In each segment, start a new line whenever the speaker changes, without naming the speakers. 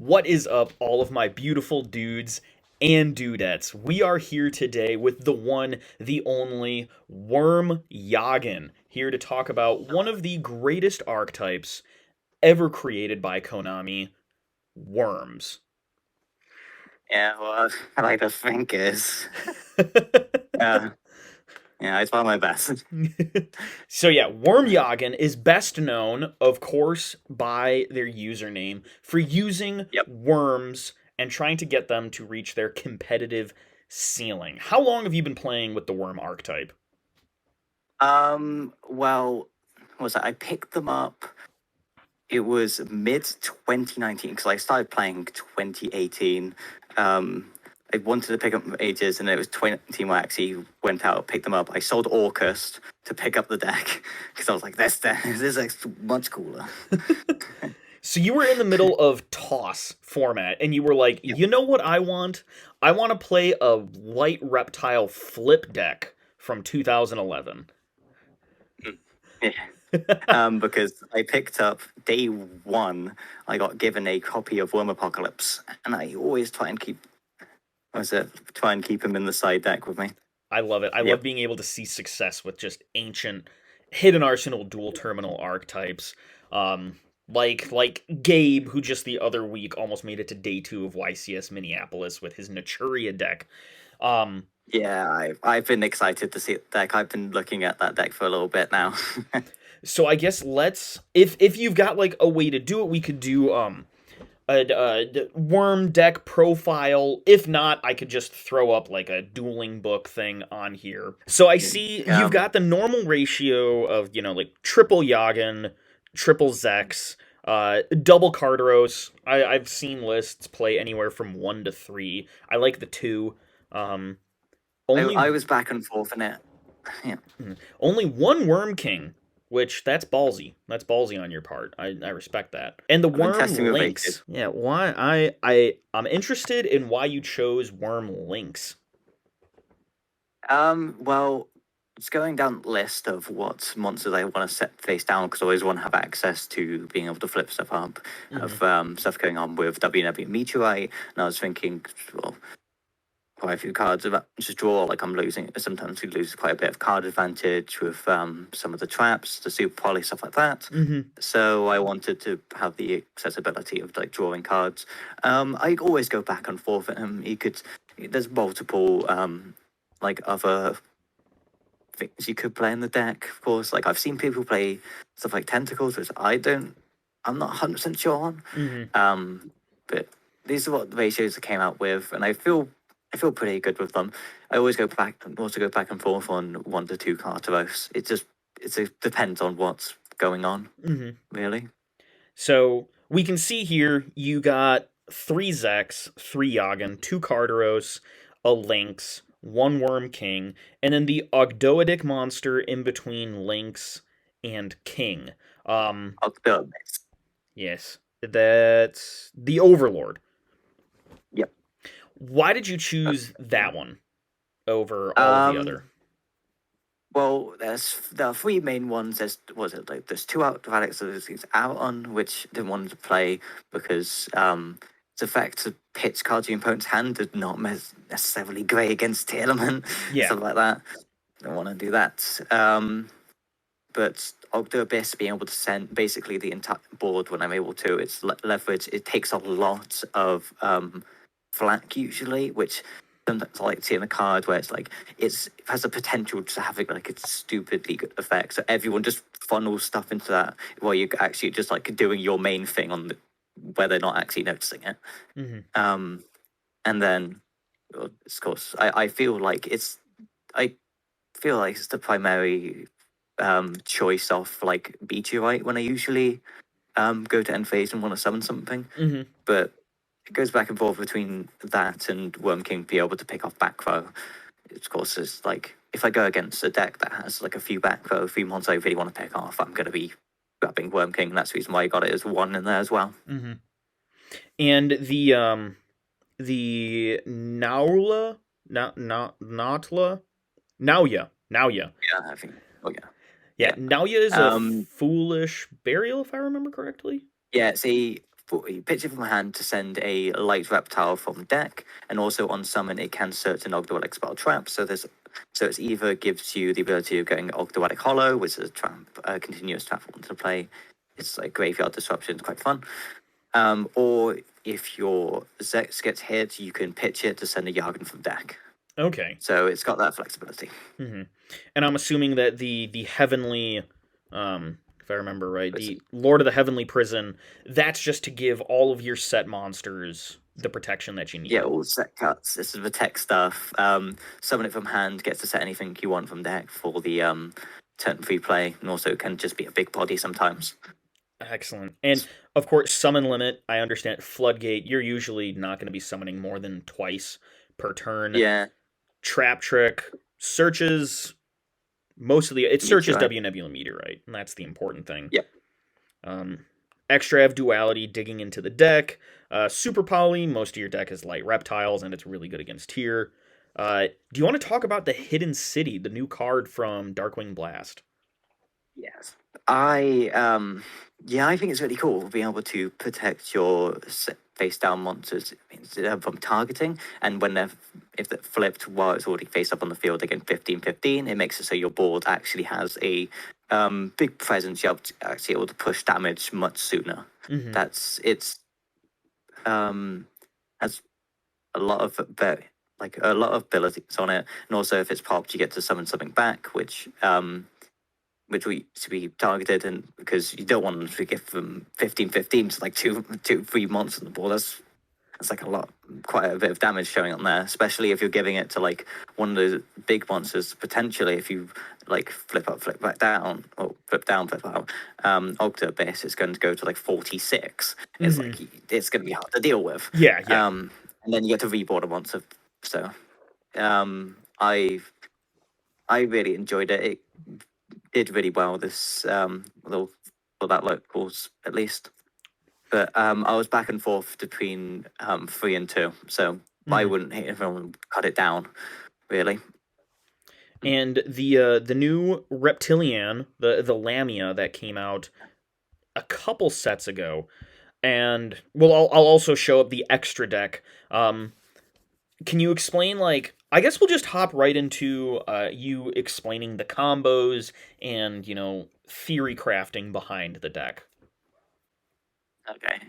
What is up, all of my beautiful dudes and dudettes? We are here today with the one, the only Worm Yagan, here to talk about one of the greatest archetypes ever created by Konami, worms.
Yeah, well, I like to think is. Yeah, yeah, I try my best.
So yeah, Worm Yagan is best known, of course, by their username for using
Yep.
worms and trying to get them to reach their competitive ceiling. How long have you been playing with the worm archetype?
Well, what was that? I picked them up. It was mid 2019 because I started playing 2018. I wanted to pick up them for ages, and it was 2019 when I actually went out, picked them up. I sold Orcust to pick up the deck because I was like, this is much cooler.
So you were in the middle of toss format and you were like,
Yep.
"You know what I want? I want to play a light reptile flip deck from 2011."
Yeah. Because I picked up day one, I got given a copy of Worm Apocalypse, and I always try and keep him in the side deck with me.
I love it. I love
Yep.
being able to see success with just ancient hidden arsenal dual terminal archetypes. Like Gabe, who just the other week almost made it to day two of YCS Minneapolis with his Naturia deck. Um,
Yeah, I've been excited to see the deck. I've been looking at that deck for a little bit now.
so I guess let's if you've got like a way to do it, we could do a worm deck profile. If not, I could just throw up like a dueling book thing on here. So I see you've
um,
got the normal ratio of, like triple Yagan, triple Zex, double Carderos. I've seen lists play anywhere from 1 to 3. I like the 2. Um, only
I was back and forth in it. Yeah.
only one Worm King, which that's ballsy. That's ballsy on your part. I respect that. And the
I've been
Worm
testing with ages.
Lynx. Yeah, why I'm interested in why you chose Worm Lynx.
Well, it's going down the list of what monsters I want to set face down because I always want to have access to being able to flip stuff up. Of stuff going on with WW Meteorite, and I was thinking, well, quite a few cards of just draw. Like I'm losing. Sometimes we lose quite a bit of card advantage with some of the traps, the super poly stuff like that.
Mm-hmm.
So I wanted to have the accessibility of like drawing cards. I always go back and forth at him. He could. There's multiple like other things you could play in the deck. Of course, like I've seen people play stuff like tentacles, which I'm not 100% sure on.
Mm-hmm.
But these are what the ratios I came out with, and I feel pretty good with them. I always also go back and forth on 1 to 2 Carteros. It depends on what's going on,
Mm-hmm.
really.
So we can see here you got 3 Zex, 3 Yagan, 2 Carderos, a Lynx, 1 Worm King, and then the Ogdoadic monster in between Lynx and King.
I'll do it next.
Yes, that's the Overlord.
Yep.
Why did you choose that one over all of the
Um.
other?
Well, there are 3 main ones. There's 2 out of Alex is out on which I didn't want to play because its effect to pitch cards your opponent's hand did not necessarily great against the element,
Yeah.
stuff like that. Don't want to do that. But Ogdo Abyss being able to send basically the entire board when I'm able to. It's leverage. It takes a lot of flak usually, which sometimes I like to see in a card where it's like it has the potential to have like a stupidly good effect. So everyone just funnels stuff into that while you're actually just like doing your main thing where they're not actually noticing it.
Mm-hmm.
And then, well, of course, I feel like it's the primary choice of like meteorite when I usually go to end phase and want to summon something.
Mm-hmm.
But it goes back and forth between that and Worm King be able to pick off back row. Of course, it's like if I go against a deck that has like a few back row, a few mons I really want to pick off, I'm going to be grabbing Worm King. That's the reason why I got it as 1 in there as well.
Mm-hmm. And the Naula, Nautla, Nauya.
Yeah, I think. Oh yeah,
Yeah,
yeah.
Nauya is a
Um,
foolish burial, if I remember correctly.
yeah. See, you pitch it from hand to send a light reptile from deck, and also on summon it can search an Ogdoadic spell trap. So it's either gives you the ability of getting Ogdoadic Hollow, which is a trap, a continuous trap for one to play. It's like graveyard disruption, it's quite fun. Or if your Zex gets hit, you can pitch it to send a Yagan from deck.
Okay.
So it's got that flexibility.
Hmm. And I'm assuming that the heavenly, if I remember right, the Lord of the Heavenly Prison, that's just to give all of your set monsters the protection that you need.
Yeah, all set cuts. This is the tech stuff. Summon it from hand, gets to set anything you want from deck for the turn free play, and also can just be a big body sometimes.
Excellent. And of course, summon limit. I understand. Floodgate. You're usually not going to be summoning more than twice per turn.
Yeah.
Trap trick searches most of the. It searches
Meteorite.
W Nebula Meteorite, and that's the important thing.
Yep.
Extra have duality, digging into the deck. Super poly. Most of your deck is light reptiles, and it's really good against tier. Do you want to talk about the Hidden City, the new card from Darkwing Blast?
Yes. I think it's really cool being able to protect your face down monsters from targeting, and when if they're flipped while it's already face up on the field again 15-15, it makes it so your board actually has a big presence. You're actually able to push damage much sooner.
Mm-hmm.
Has a lot of a lot of abilities on it, and also if it's popped, you get to summon something back, which we to be targeted, and because you don't want them to give them 15-15 to like two, 3 monsters on the board. That's like quite a bit of damage showing on there, especially if you're giving it to like one of the big monsters. Potentially, if you like flip up, flip back down, or flip down, flip out, Ogre base is going to go to like 46. It's
Mm-hmm.
like it's going to be hard to deal with.
Yeah.
And then you get to reboard a monster. So, I really enjoyed it. It did really well this little for that locals at least. But I was back and forth between 3 and 2, so I wouldn't hate if anyone cut it down, really.
And the new Reptilian, the Lamia that came out a couple sets ago, and well, I'll also show up the extra deck. Can you explain, like, I guess we'll just hop right into you explaining the combos and, theory crafting behind the deck.
Okay.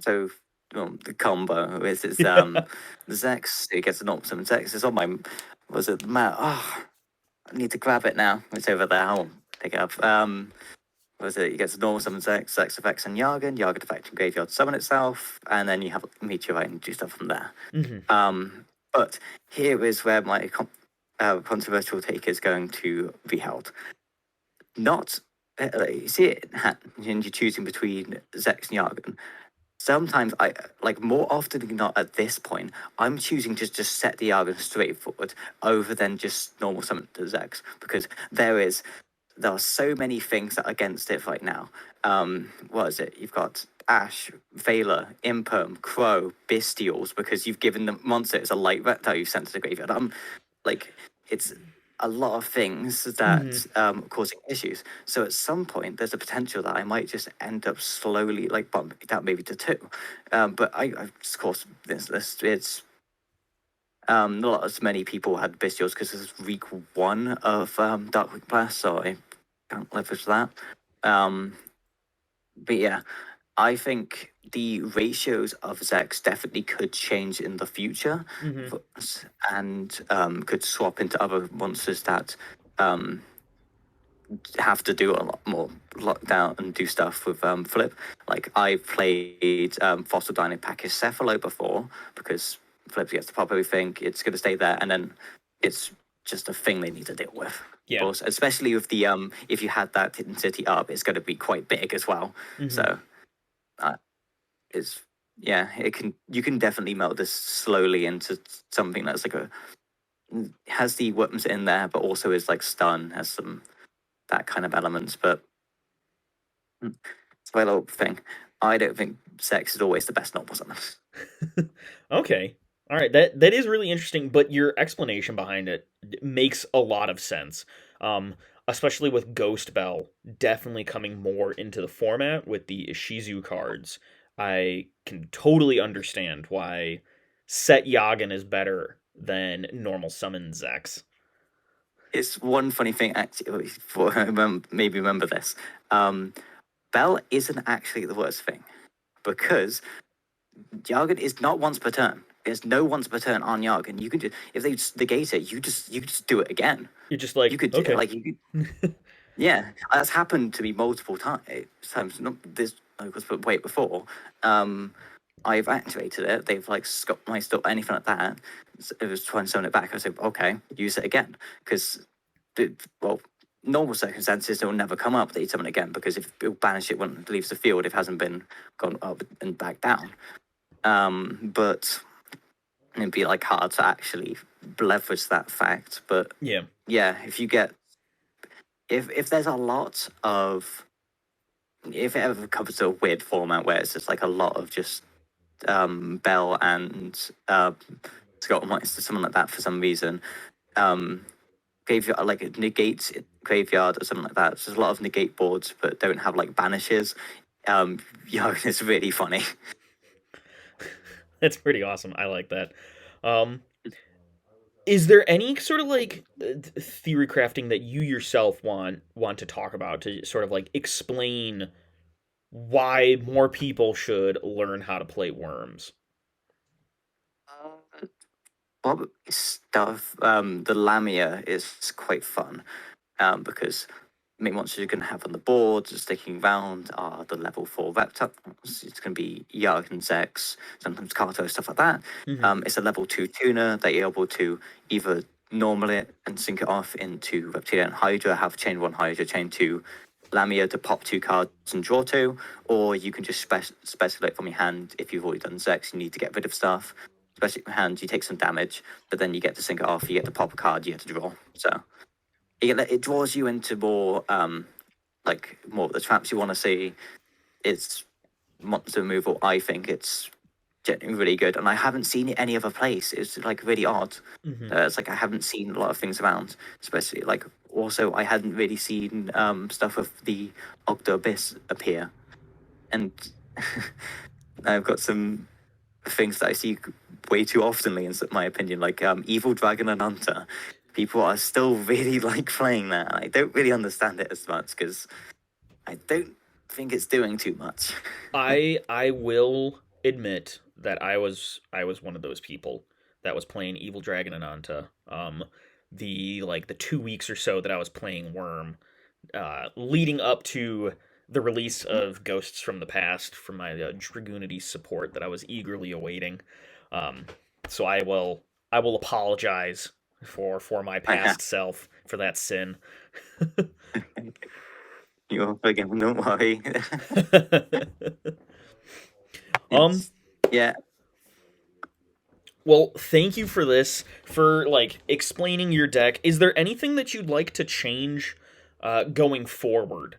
So the combo is Zex. It gets an awesome Zex. It's on my was it Matt? Oh, I need to grab it now. It's over there. I'll pick it up. Was it? You get a normal summon Zex effects and Yagan. Yagan effect and graveyard summon itself, and then you have Meteorite and do stuff from there.
Mm-hmm.
But here is where my controversial take is going to be held. Not you see it in hand, and you're choosing between Zex and Yagan. Sometimes I like more often than not at this point, I'm choosing to just set the Yagan straight forward over than just normal summon to Zex, because there are so many things that are against it right now. What is it? You've got Ash, Vela, Imperm, Crow, Bestials, because you've given the monster it's a light reptile you've sent to the graveyard. It's a lot of things that causing issues. So at some point, there's a potential that I might just end up slowly like bumping it down maybe to 2. But I of course, it's not as many people had Bestials because this is week 1 of Darkwing Blast, so I can't leverage that. But yeah, I think the ratios of Zex definitely could change in the future, and could swap into other monsters that have to do a lot more lockdown and do stuff with Flip. Like I've played Fossil Dino Pachycephalo before, because Flip gets to pop everything, it's going to stay there, and then it's just a thing they need to deal with.
Yeah.
Also, especially with the if you had that Hidden City up, it's going to be quite big as well. So it's you can definitely melt this slowly into something that's like has the weapons in there, but also is like stun, has some that kind of elements. But it's a little thing. I don't think sex is always the best normal summon.
Okay. All right. That is really interesting, but your explanation behind it makes a lot of sense. Especially with Ghost Bell definitely coming more into the format with the Ishizu cards. I can totally understand why set Yagan is better than normal summon Zex.
It's one funny thing, actually, for maybe remember this. Um, Bell isn't actually the worst thing because Yagan is not once per turn. There's no once per turn on Yagan. You can just, if they just negate it, you just do it again.
You're just
You
like,
could
okay.
like you could, yeah, that's happened to me multiple times. Not this, but wait, before. Um, I've activated it. They've like got my stuff, anything like that. It was trying to summon it back. I said, okay, use it again because, well, normal circumstances it will never come up that you summon it again because if it'll banish it when it leaves the field, it hasn't been gone up and back down. But it'd be like hard to actually leverage that fact. But
Yeah.
yeah, if you get if there's a lot of if it ever comes to a weird format where it's just like a lot of just Bell and Scott Meister, something like that for some reason. Graveyard like it negates graveyard or something like that. So there's a lot of negate boards but don't have like banishes. Yeah, it's really funny.
That's pretty awesome. I like that. Um, is there any sort of like theory crafting that you yourself want to talk about to sort of like explain why more people should learn how to play worms?
Bob stuff. The Lamia is quite fun because main monsters you're going to have on the board sticking around are the level 4 reptiles. It's going to be Yarg and Zex, sometimes Kato, stuff like that.
Mm-hmm.
It's a level 2 tuner that you're able to either normal it and sync it off into Reptilian Hydra, have chain 1 Hydra, chain 2 Lamia to pop 2 cards and draw 2, or you can just special it from your hand. If you've already done Zex, you need to get rid of stuff. Especially your hand, you take some damage, but then you get to sync it off, you get to pop a card, you get to draw. So it draws you into more like more of the traps you want to see. It's monster removal. I think it's genuinely really good, and I haven't seen it any other place. It's like really odd.
Mm-hmm.
It's like I haven't seen a lot of things around, especially like also I hadn't really seen stuff of the Octo Abyss appear, and I've got some things that I see way too oftenly, in my opinion, like Evil Dragon and Hunter. People are still really like playing that. I don't really understand it as much because I don't think it's doing too much.
I will admit that I was one of those people that was playing Evil Dragon and Anta. The like the 2 weeks or so that I was playing Worm, leading up to the release of Ghosts from the Past from my Dragoonity support that I was eagerly awaiting. Um, so I will apologize for my
I have
past self for that sin.
you're forgiven. Don't worry.
um
It's yeah.
Well, thank you for this, for like explaining your deck. Is there anything that you'd like to change going forward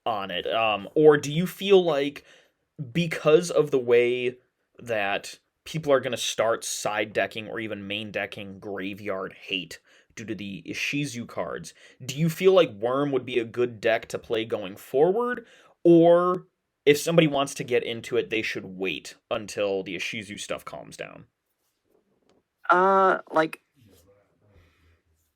on it? Or do you feel like because of the way that people are going to start side decking or even main decking Graveyard Hate due to the Ishizu cards, do you feel like Worm would be a good deck to play going forward? Or if somebody wants to get into it, they should wait until the Ishizu stuff calms down?
Like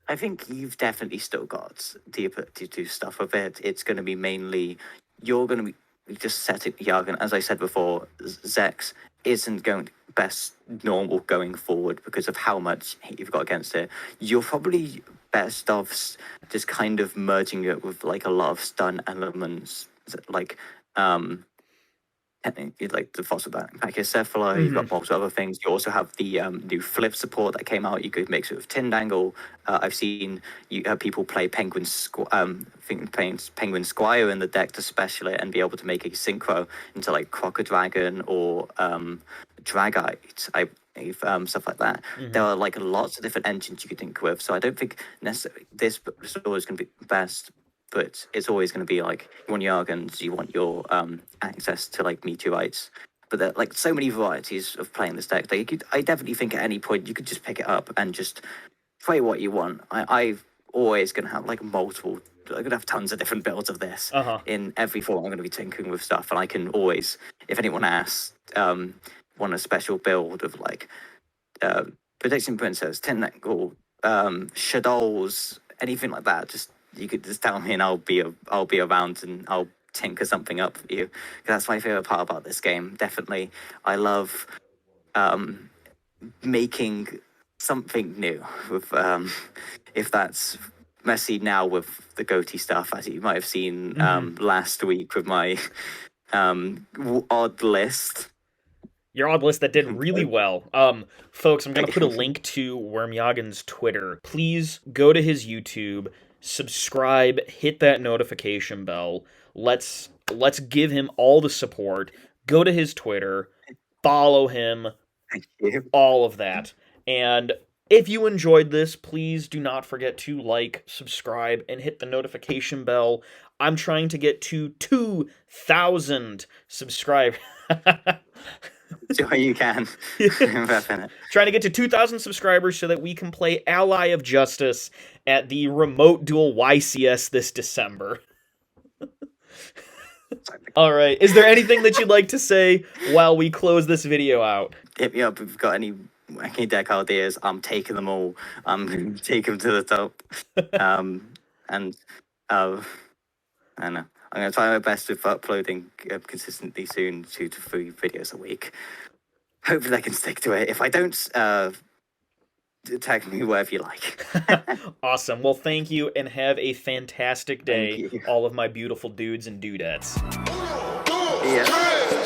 I think you've definitely still got the ability to do stuff with it. It's going to be mainly you're going to be just setting Yagan. As I said before, Zex isn't going to best normal going forward because of how much hate you've got against it. You're probably best off just kind of merging it with like a lot of stun elements, like like the fossil Pachycephala, you've
Mm-hmm.
got multiple other things. You also have the new flip support that came out. You could mix it with Tindangle. I've seen people play Penguin Squire in the deck to special it and be able to make a synchro into like Crocodragon or Dragite. Stuff like that.
Mm-hmm.
There are like lots of different engines you could think with. So I don't think necessarily this is always going to be best, but it's always going to be like you want your Yargans, you want your access to like meteorites. But there are like so many varieties of playing this deck. Like I definitely think at any point you could just pick it up and just play what you want. I've always going to have like multiple gonna have tons of different builds of this
Uh-huh.
in every form. I'm gonna be tinkering with stuff, and I can always, if anyone asks, want a special build of like Prediction Princess, Tentacle, Shadows, anything like that. Just you could just tell me, and I'll be around, and I'll tinker something up for you. That's my favorite part about this game. Definitely, I love making something new with if that's messy now with the goatee stuff, as you might have seen last week with my odd list.
Your odd list that did really well. Folks, I'm gonna put a link to Worm Yagan's Twitter. Please go to his YouTube, subscribe, hit that notification bell. Let's give him all the support. Go to his Twitter, follow him,
Thank you.
all of that. And if you enjoyed this, please do not forget to like, subscribe, and hit the notification bell. I'm trying to get to 2,000 subscribers.
Sure you can.
Trying to get to 2,000 subscribers so that we can play Ally of Justice at the Remote Duel YCS this December. All right. Is there anything that you'd like to say while we close this video out?
Hit me up if you've got any wacky deck ideas. I'm taking them all. I'm going to take them to the top. And I don't know. I'm going to try my best with uploading consistently soon, 2 to 3 videos a week. Hopefully I can stick to it. If I don't, tag me wherever you like.
Awesome. Well, thank you, and have a fantastic day, all of my beautiful dudes and dudettes.
Yeah.